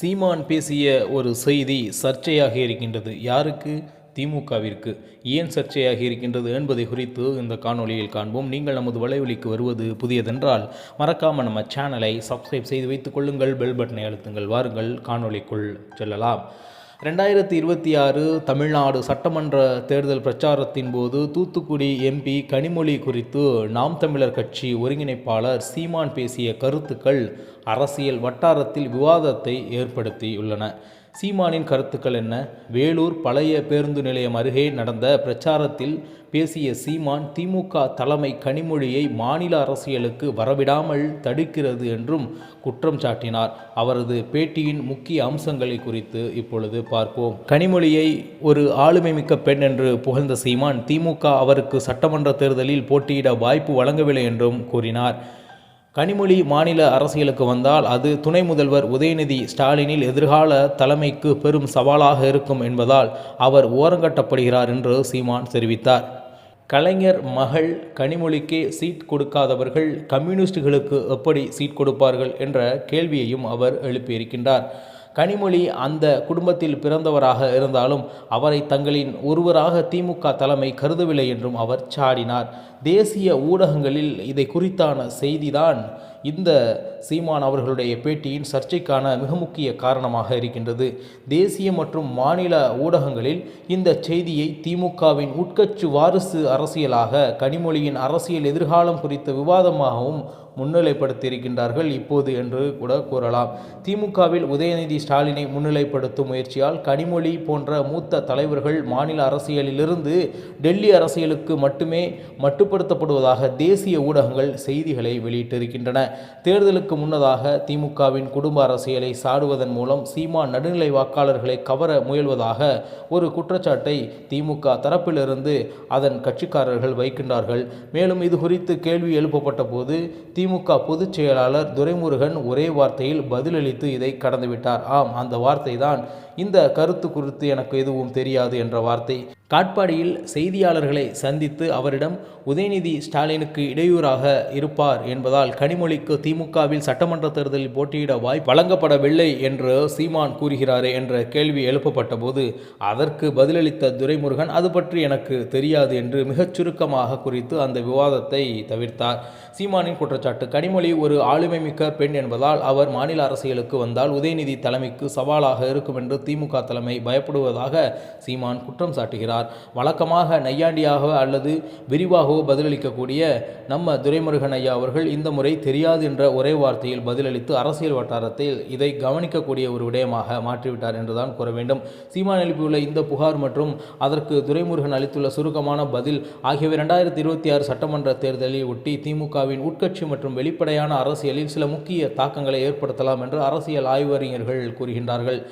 சீமான் பேசிய ஒரு செய்தி சர்ச்சையாக இருக்கின்றது. யாருக்கு? திமுகவிற்கு. ஏன் சர்ச்சையாக இருக்கின்றது என்பதை குறித்து இந்த காணொளியில் காண்போம். நீங்கள் நமது வலைவலிக்கு வருவது புதியதென்றால் மறக்காமல் நம்ம சேனலை சப்ஸ்கிரைப் செய்து வைத்துக் கொள்ளுங்கள். பெல் பட்டனை அழுத்துங்கள். வாருங்கள் காணொளிக்குள் செல்லலாம். 2026 தமிழ்நாடு சட்டமன்ற தேர்தல் பிரச்சாரத்தின் போது தூத்துக்குடி எம்பி கனிமொழி குறித்து நாம் தமிழர் கட்சி ஒருங்கிணைப்பாளர் சீமான் பேசிய கருத்துக்கள் அரசியல் வட்டாரத்தில் விவாதத்தை ஏற்படுத்தியுள்ளன. சீமானின் கருத்துக்கள் என்ன? வேலூர் பழைய பேருந்து நிலையம் அருகே நடந்த பிரச்சாரத்தில் பேசிய சீமான் திமுக தலைமை கனிமொழியை மாநில அரசியலுக்கு வரவிடாமல் தடுக்கிறது என்றும் குற்றம் சாட்டினார். அவரது பேட்டியின் முக்கிய அம்சங்களை குறித்து இப்பொழுது பார்ப்போம். கனிமொழியை ஒரு ஆளுமை மிக்க பெண் என்று புகழ்ந்த சீமான் திமுக அவருக்கு சட்டமன்ற தேர்தலில் போட்டியிட வாய்ப்பு வழங்கவில்லை என்றும் கூறினார். கனிமொழி மாநில அரசியலுக்கு வந்தால் அது துணை முதல்வர் உதயநிதி ஸ்டாலினில் எதிர்கால தலைமைக்கு பெரும் சவாலாக இருக்கும் என்பதால் அவர் ஓரங்கட்டப்படுகிறார் என்று சீமான் தெரிவித்தார். கலைஞர் மகள் கனிமொழிக்கே சீட் கொடுக்காதவர்கள் கம்யூனிஸ்டுகளுக்கு எப்படி சீட் கொடுப்பார்கள் என்ற கேள்வியையும் அவர் எழுப்பியிருக்கின்றார். கனிமொழி அந்த குடும்பத்தில் பிறந்தவராக இருந்தாலும் அவரை தங்களின் ஒருவராக திமுக தலைமை கருதவில்லை என்றும் அவர் சாடினார். தேசிய ஊடகங்களில் இதை குறித்தான செய்திதான் இந்த சீமான் அவர்களுடைய பேட்டியின் சர்ச்சைக்கான மிக முக்கிய காரணமாக இருக்கின்றது. தேசிய மற்றும் மாநில ஊடகங்களில் இந்த செய்தியை திமுகவின் உட்கட்சி வாரிசு அரசியலாக கனிமொழியின் அரசியல் எதிர்காலம் குறித்த விவாதமாகவும் முன்னிலைப்படுத்தியிருக்கின்றார்கள் இப்போது என்று கூட கூறலாம். திமுகவில் உதயநிதி ஸ்டாலினை முன்னிலைப்படுத்தும் முயற்சியால் கனிமொழி போன்ற மூத்த தலைவர்கள் மாநில அரசியலிலிருந்து டெல்லி அரசியலுக்கு மட்டுமே மட்டுப்படுத்தப்படுவதாக தேசிய ஊடகங்கள் செய்திகளை வெளியிட்டிருக்கின்றன. தேர்தலுக்கு முன்னதாக திமுகவின் குடும்ப அரசியலை சாடுவதன் மூலம் சீமான் நடுநிலை வாக்காளர்களை கவர முயல்வதாக ஒரு குற்றச்சாட்டை திமுக தரப்பிலிருந்து அதன் கட்சிக்காரர்கள் வைக்கின்றார்கள். மேலும் இது குறித்து கேள்வி எழுப்பப்பட்ட போது திமுக பொதுச் செயலாளர் துரைமுருகன் ஒரே வார்த்தையில் பதிலளித்து இதை கடந்துவிட்டார். ஆம், அந்த வார்த்தை தான் இந்த கருத்து குறித்து எனக்கு எதுவும் தெரியாது என்ற வார்த்தை. காட்பாடியில் செய்தியாளர்களை சந்தித்து அவரிடம் உதயநிதி ஸ்டாலினுக்கு இடையூறாக இருப்பார் என்பதால் கனிமொழிக்கு திமுகவில் சட்டமன்ற தேர்தலில் போட்டியிட வாய்ப்பு வழங்கப்படவில்லை என்று சீமான் கூறுகிறாரே என்ற கேள்வி எழுப்பப்பட்ட போது அதற்கு பதிலளித்த துரைமுருகன் அது பற்றி எனக்கு தெரியாது என்று மிகச் சுருக்கமாக குறித்து அந்த விவாதத்தை தவிர்த்தார். சீமானின் குற்றச்சாட்டு: கனிமொழி ஒரு ஆளுமை மிக்க பெண் என்பதால் அவர் மாநில அரசியலுக்கு வந்தால் உதயநிதி தலைமைக்கு சவாலாக இருக்கும் என்று திமுக தலைமை பயப்படுவதாக சீமான் குற்றம் சாட்டுகிறார். வழக்கமாக நையாண்டியாக அல்லது விரிவாகவோ பதிலளிக்கக்கூடிய நம்ம துரைமுருகன் ஐயா அவர்கள் இந்த முறை தெரியாது என்ற ஒரே வார்த்தையில் பதிலளித்து அரசியல் வட்டாரத்தில் இதை கவனிக்கக்கூடிய ஒரு விடயமாக மாற்றிவிட்டார் என்றுதான் கூற வேண்டும். சீமான் எழுப்பியுள்ள இந்த புகார் மற்றும் அதற்கு துரைமுருகன் அளித்துள்ள சுருக்கமான பதில் ஆகியவை 2026 சட்டமன்ற தேர்தலை ஒட்டி திமுகவின் உட்கட்சி மற்றும் வெளிப்படையான அரசியலில் சில முக்கிய தாக்கங்களை ஏற்படுத்தலாம் என்று அரசியல் ஆய்வறிஞர்கள் கூறுகின்றார்கள்.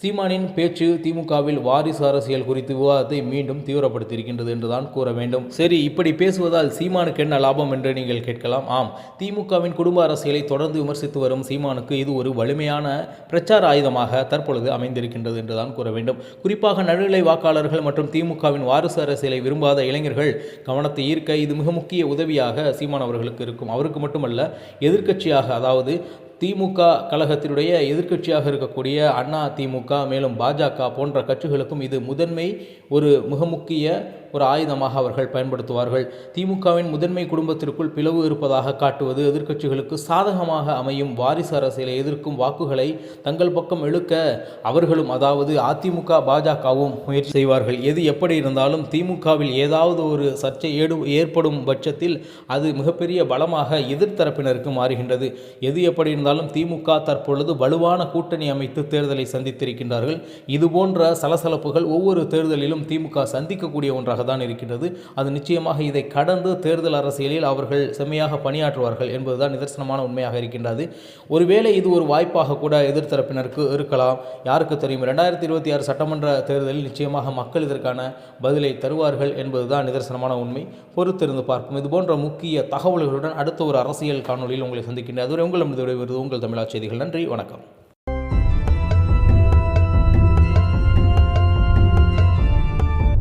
சீமானின் பேச்சு திமுகவில் வாரிசு அரசியல் குறித்து விவாதத்தை மீண்டும் தீவிரப்படுத்தியிருக்கின்றது என்றுதான் கூற வேண்டும். சரி, இப்படி பேசுவதால் சீமானுக்கு என்ன லாபம் என்று நீங்கள் கேட்கலாம். ஆம், திமுகவின் குடும்ப அரசியலை தொடர்ந்து விமர்சித்து வரும் சீமானுக்கு இது ஒரு வலிமையான பிரச்சார ஆயுதமாக தற்பொழுது அமைந்திருக்கின்றது என்றுதான் கூற வேண்டும். குறிப்பாக நடுநிலை வாக்காளர்கள் மற்றும் திமுகவின் வாரிசு அரசியலை விரும்பாத இளைஞர்கள் கவனத்தை ஈர்க்க இது மிக முக்கிய உதவியாக சீமான் அவர்களுக்கு இருக்கும். அவருக்கு மட்டுமல்ல, எதிர்க்கட்சியாக, அதாவது திமுக கழகத்தினுடைய எதிர்க்கட்சியாக இருக்கக்கூடிய அண்ணா திமுக மேலும் பாஜக போன்ற கட்சிகளுக்கும் இது ஒரு மிக முக்கிய ஒரு ஆயுதமாக அவர்கள் பயன்படுத்துவார்கள். திமுகவின் முதன்மை குடும்பத்திற்குள் பிளவு இருப்பதாக காட்டுவது எதிர்க்கட்சிகளுக்கு சாதகமாக அமையும். வாரிசு அரசியலை எதிர்க்கும் வாக்குகளை தங்கள் பக்கம் இழுக்க அவர்களும், அதாவது அதிமுக பாஜகவும் முயற்சி செய்வார்கள். எது எப்படி இருந்தாலும் திமுகவில் ஏதாவது ஒரு சர்ச்சை ஏற்படும் பட்சத்தில் அது மிகப்பெரிய பலமாக எதிர்த்தரப்பினருக்கு மாறுகின்றது. எது எப்படி இருந்தாலும் திமுக தற்பொழுது வலுவான கூட்டணி அமைத்து தேர்தலை சந்தித்திருக்கின்றார்கள். இதுபோன்ற சலசலப்புகள் ஒவ்வொரு தேர்தலிலும் திமுக சந்திக்கக்கூடிய ஒன்றாக தான் இருக்கின்றது. அது நிச்சயமாக இதை கடந்து தேர்தல் அரசியலில் அவர்கள் செம்மையாக பணியாற்றுவார்கள் என்பதுதான் நிதர்சனமான உண்மையாக இருக்கின்றது. ஒருவேளை இது ஒரு வாய்ப்பாக கூட எதிர்த்தரப்பினருக்கு இருக்கலாம், யாருக்கு தெரியும். 2026 சட்டமன்ற தேர்தலில் நிச்சயமாக மக்கள் இதற்கான பதிலை தருவார்கள் என்பதுதான் நிதர்சனமான உண்மை. பொறுத்திருந்து பார்ப்போம். இதுபோன்ற முக்கிய தகவல்களுடன் அடுத்த ஒரு அரசியல் காணொலியில் உங்களை சந்திக்கின்ற அதுவரை உங்களிடம் விடைபெறுவது உங்கள் தமிழா செய்திகள். நன்றி, வணக்கம்.